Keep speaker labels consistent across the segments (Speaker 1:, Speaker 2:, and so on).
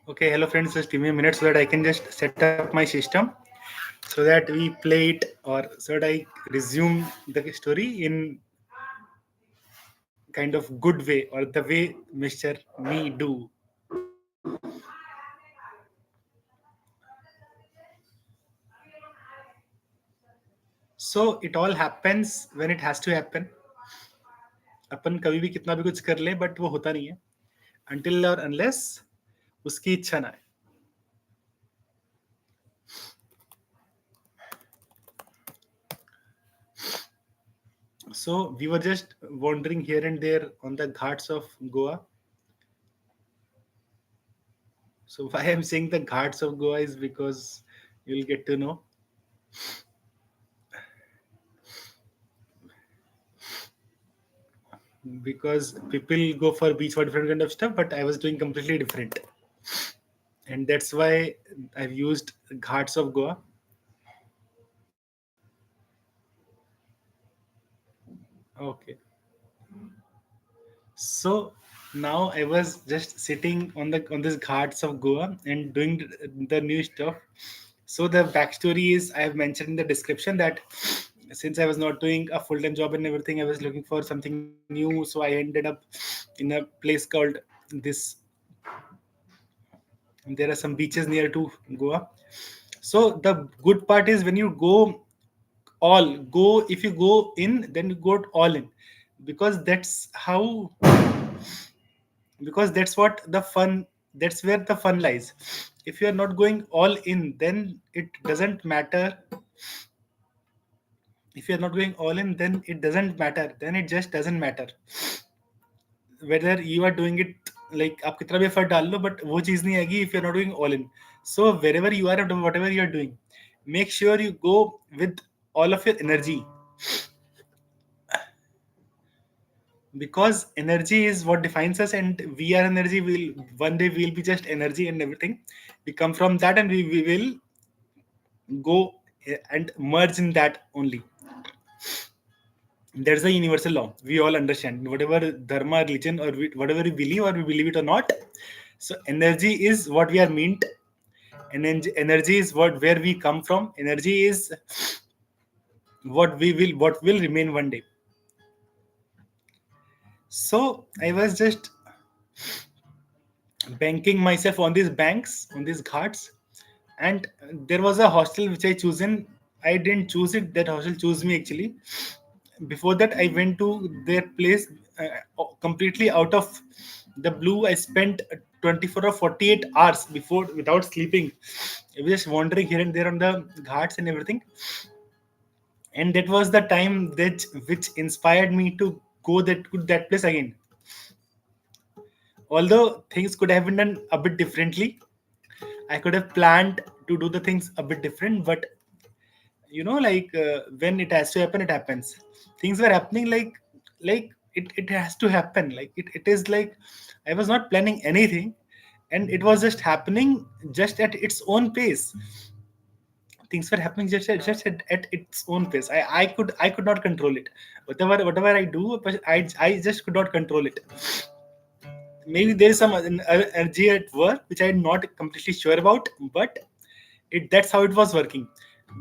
Speaker 1: Okay, hello friends, just give me a minute so that I can just set up my system so that we play it or so that I resume the story in kind of good way or the way Mr. Me do. So it all happens when it has to happen. अपन कभी भी कितना भी कुछ कर ले but वो होता नहीं है until और unless उसकी इच्छा ना है. So we were just wandering here and there on the ghats of Goa. So why I'm saying the ghats of Goa is because you'll get to know. Because people go for beach for different kind of stuff, but I was doing completely different, and that's why I've used ghats of Goa. Okay, so now I was just sitting on this ghats of Goa and doing the new stuff. So the backstory is I have mentioned in the description that since I was not doing a full time job and everything, I was looking for something new. So I ended up in a place called this. There are some beaches near to Goa. So the good part is when you go if you go in, then you go all in, because that's how because that's what the fun that's where the fun lies. If you are not going all in, then it doesn't matter. If you're not going all in, then it doesn't matter, then it just doesn't matter whether you are doing it. Like आप कितना भी effort डाल लो but वो चीज़ नहीं आएगी if you're not doing all in. So wherever you are and whatever you are doing, make sure you go with all of your energy, because energy is what defines us, and we are energy. Will one day we'll be just energy and everything. We come from that, and we will go and merge in that only. There's a universal law we all understand, whatever dharma, religion, or whatever we believe, or we believe it or not. So energy is what we are meant, and energy is where we come from. Energy is what will remain one day. So I was just banking myself on these banks, on these ghats, and there was a hostel which I chosen. I didn't choose it, that hostel chose me actually. Before that I went to their place, completely out of the blue. I spent 24 or 48 hours before without sleeping. I was just wandering here and there on the ghats and everything, and that was the time that which inspired me to go that place again. Although things could have been done a bit differently, I could have planned to do the things a bit different, but when it has to happen, it happens. Things were happening it has to happen. It is like I was not planning anything, and it was just happening just at its own pace. Things were happening at its own pace. I could not control it. Whatever I do, but I just could not control it. Maybe there is some energy at work which I'm not completely sure about, but that's how it was working.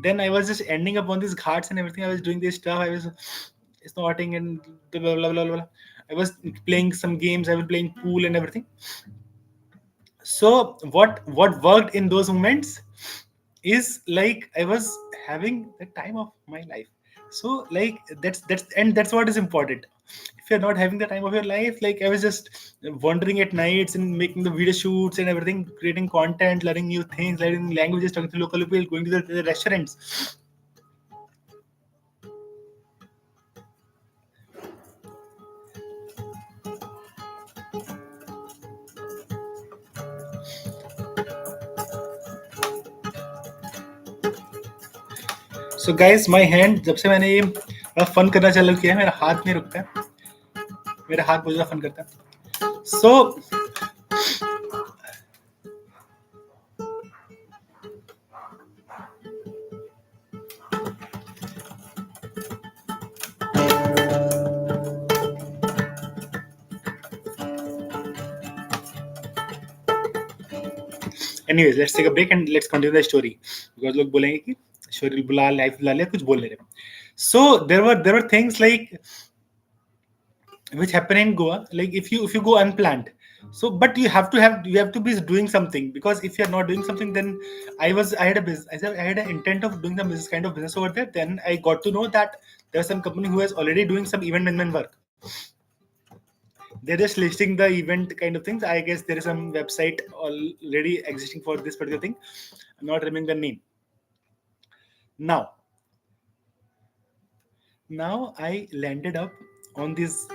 Speaker 1: Then I was just ending up on these ghats and everything. I was doing this stuff. I was snorting and blah blah blah blah blah. I was playing some games. I was playing pool and everything. So what worked in those moments is like I was having the time of my life. So like that's what is important. If you're not having the time of your life, like I was just wandering at nights and making the video shoots and everything, creating content, learning new things, learning languages, talking to local people, going to the restaurants. So guys, my hand जब से मैंने ये fun करना चालू किया है, मेरा हाथ नहीं रुकता है. मेरा हाथ बहुत ज्यादा फन करता है. So Anyways, let's take a break and let's continue the story because लोग बोलेंगे कि स्टोरी बुला लाइफ बुला लिया कुछ बोल नहीं रहे. So there were things like which happen in Goa. Like if you go unplanned, so but you have to be doing something, because if you're not doing something, then I had a business. I had an intent of doing some business kind of business over there. Then I got to know that there's some company who is already doing some event management work. They're just listing the event kind of things. I guess there is some website already existing for this particular thing. I'm not remembering the name now. Now I landed up on these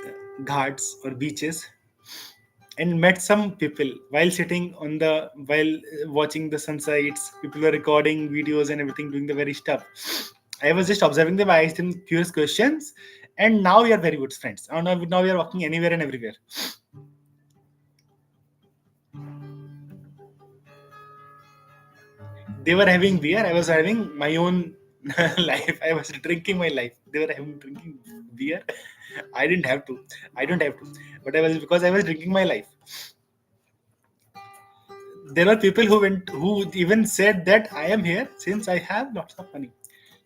Speaker 1: ghats or beaches and met some people while sitting on the while watching the sunsets. People were recording videos and everything, doing the very stuff. I was just observing them. I asked them curious questions, and now we are very good friends. Now we are walking anywhere and everywhere. They were having beer. I was having my own life. I was drinking my life. They were having drinking beer. I didn't have to. I don't have to. But I was, because I was drinking my life. There are people who even said that I am here since I have lots of money.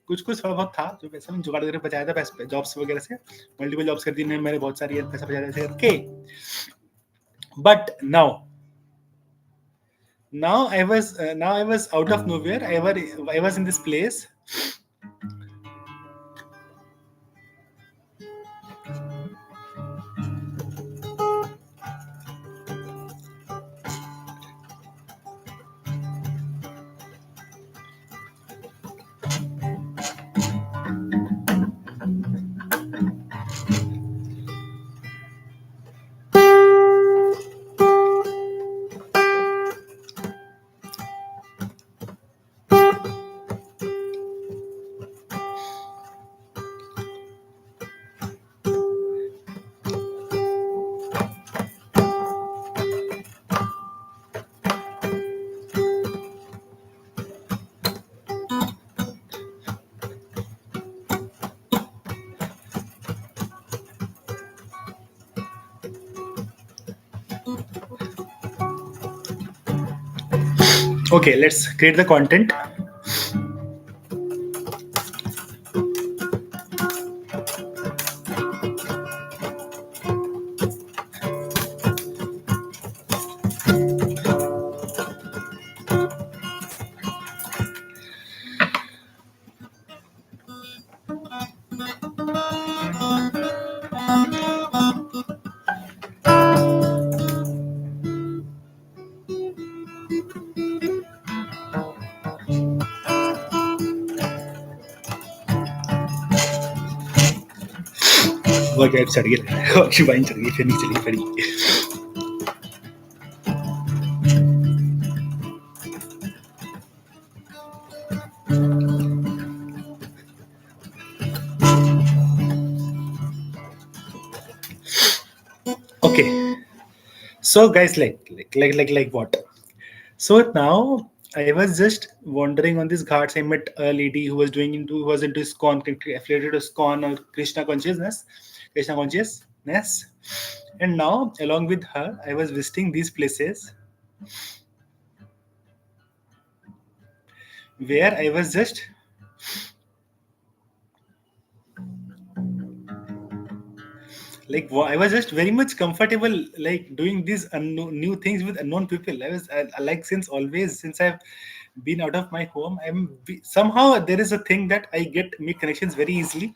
Speaker 1: कुछ कुछ थोड़ा बहुत था जो पैसा मैंने जुगाड़ करके बचाया था, पैसे जॉब्स वगैरह से, मल्टीपल जॉब्स कर दी मैंने, मेरे बहुत सारी पैसा बचाया ऐसे करके. But now I was out of nowhere. I was in this place. Okay, let's create the content. वो क्या चढ़ गया, शिवाइन चढ़ गई, फिर नहीं चली फिर. Okay, so guys, like what? So now I was just wandering on these ghats. I met a lady who was into ISKCON, affiliated to ISKCON or Krishna consciousness. And now, along with her, I was visiting these places where I was just I was just very much comfortable, like doing these new things with unknown people. Like, since always, since I've been out of my home, somehow there is a thing that I make connections very easily.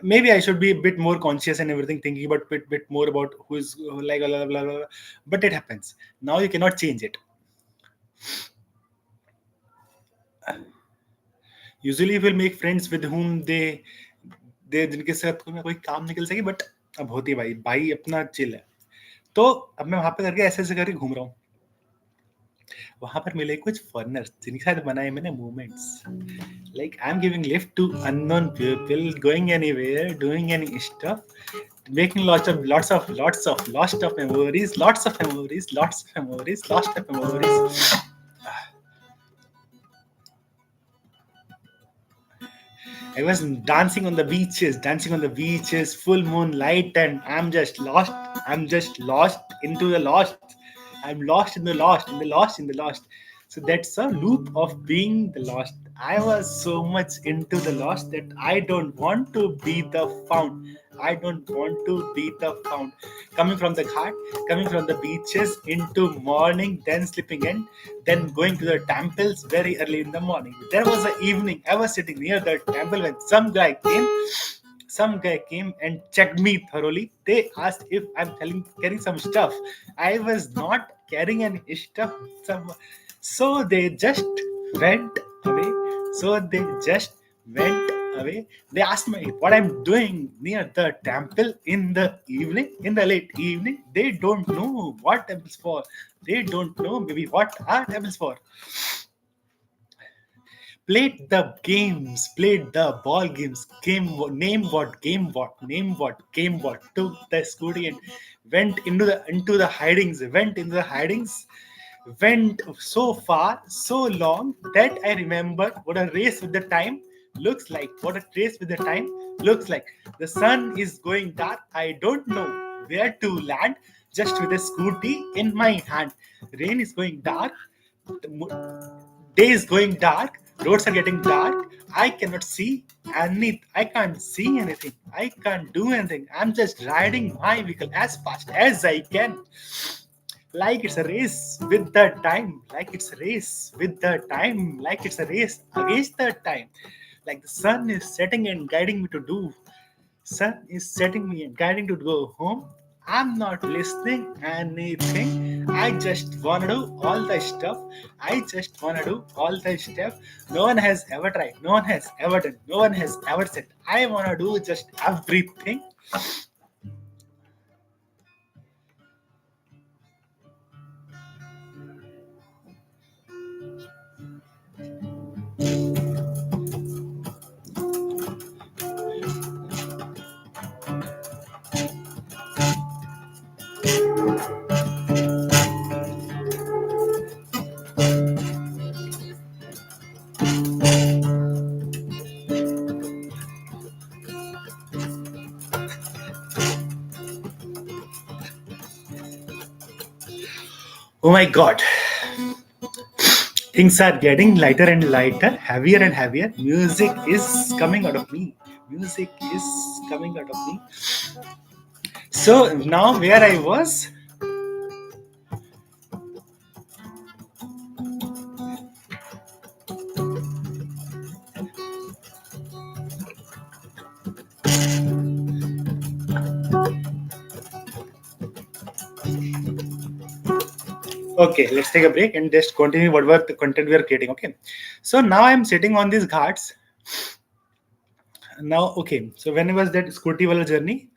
Speaker 1: Maybe I should be a bit more conscious and everything, thinking about bit more about who is like blah, blah, blah, blah. But it happens. Now you cannot change it. Usually you will make friends with whom they जिनके साथ तुम्हें कोई काम निकल सके, but अब होती है भाई, भाई अपना चिल है. तो अब मैं वहां पे करके ऐसे ऐसे करके घूम रहा हूँ. वहां पर मिले कुछ फॉरेनर्स जिनके साथ बनाए मैंने moments. Like, I'm giving lift to unknown people, going anywhere, doing any stuff, making lots of memories, lots of memories. I was dancing on the beaches, full moonlight, and I'm just lost into the lost. I'm lost in the lost, in the lost, in the lost. So that's a loop of being the lost. I was so much into the lost that I don't want to be the found. I don't want to be the found. Coming from the ghat, coming from the beaches into morning, then sleeping in, then going to the temples very early in the morning. There was an evening. I was sitting near the temple when some guy came and checked me thoroughly. They asked if I'm carrying some stuff. I was not carrying any stuff. So they just went away. So they just went away. They asked me what I'm doing near the temple in the evening, in the late evening. They don't know what temples for. They don't know maybe what are temples for. Played the ball games, name what, took the scooty and went into the hidings, went so far, so long that I remembered what a race with the time looks like. What a race with the time looks like. The sun is going dark. I don't know where to land just with a scooty in my hand. Rain is going dark. Day is going dark, roads are getting dark. I can't see anything, I can't do anything. I'm just riding my vehicle as fast as I can, like it's a race with the time, like it's a race with the time, like it's a race against the time. Like the sun is setting and guiding me to do, sun is setting me and guiding to go home. I'm not listening anything. I just wanna do all the stuff. I just wanna do all the stuff. No one has ever tried. No one has ever done. No one has ever said. I wanna do just everything. Oh my god. Things are getting lighter and lighter, heavier and heavier. Music is coming out of me. Music is coming out of me. So now where I was. Okay, let's take a break and just continue whatever the content we are creating. Okay, so now I'm sitting on these ghats. Now, okay, so when was that scooty wala journey?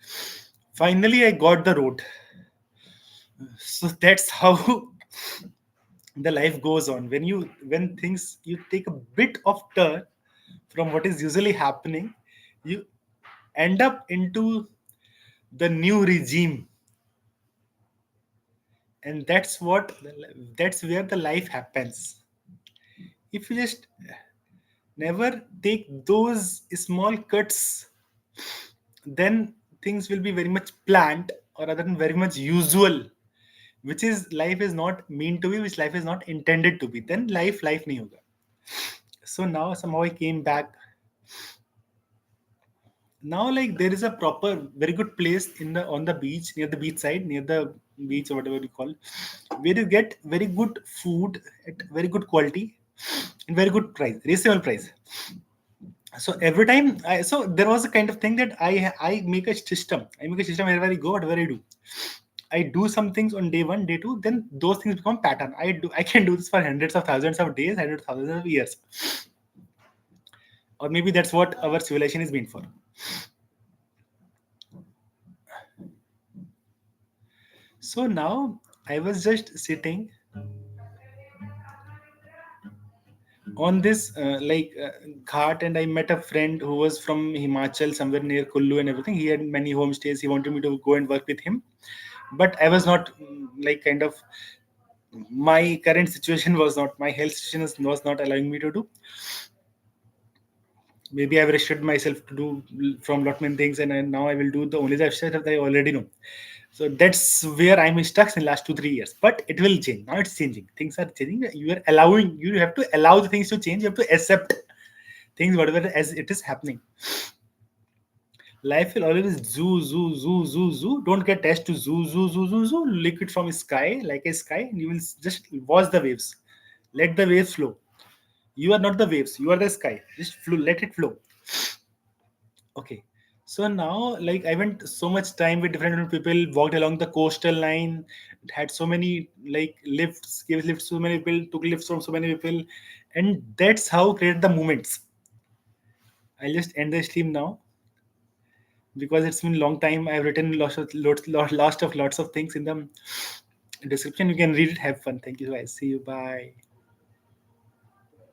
Speaker 1: Finally, I got the road. So that's how the life goes on. When things you take a bit of turn from what is usually happening, you end up into the new regime, and that's where the life happens. If you just never take those small cuts, then things will be very much planned or other than very much usual, which is life is not mean to be, which life is not intended to be. Then life nahi hoga. So now somehow I came back. Now like there is a proper very good place in the on the beach, near the beach side, near the beach or whatever you call, where you get very good food at very good quality and very good price, reasonable price. So every time so there was a kind of thing that I make a system. I make a system wherever I go, whatever I do. I do some things on day one, day two, then those things become pattern. I can do this for hundreds of thousands of days, hundreds of thousands of years. Or maybe that's what our civilization is meant for. So now I was just sitting on this ghat, and I met a friend who was from Himachal, somewhere near Kullu and everything. He had many homestays. He wanted me to go and work with him, but I was not like kind of my current situation was not, my health situation was not allowing me to do. Maybe I've restricted myself to do from lot many things, and now I will do the only stuff that I already know. So that's where I'm stuck in last 2 3 years. But it will change. Now it's changing. Things are changing. You are allowing. You have to allow the things to change. You have to accept things whatever as it is happening. Life will always zoo, zoo, zoo, zoo, zoo. Don't get attached to zoo, zoo, zoo, zoo, zoo. Liquid from sky, like a sky, and you will just watch the waves. Let the waves flow. You are not the waves. You are the sky. Just flow. Let it flow. Okay. So now, like, I went so much time with different people, walked along the coastal line, had so many like lifts, gave lifts to so many people, took lifts from so many people, and that's how create the moments. I'll just end the stream now because it's been a long time. I've written lots of things in the description. You can read it. Have fun. Thank you guys. See you. Bye.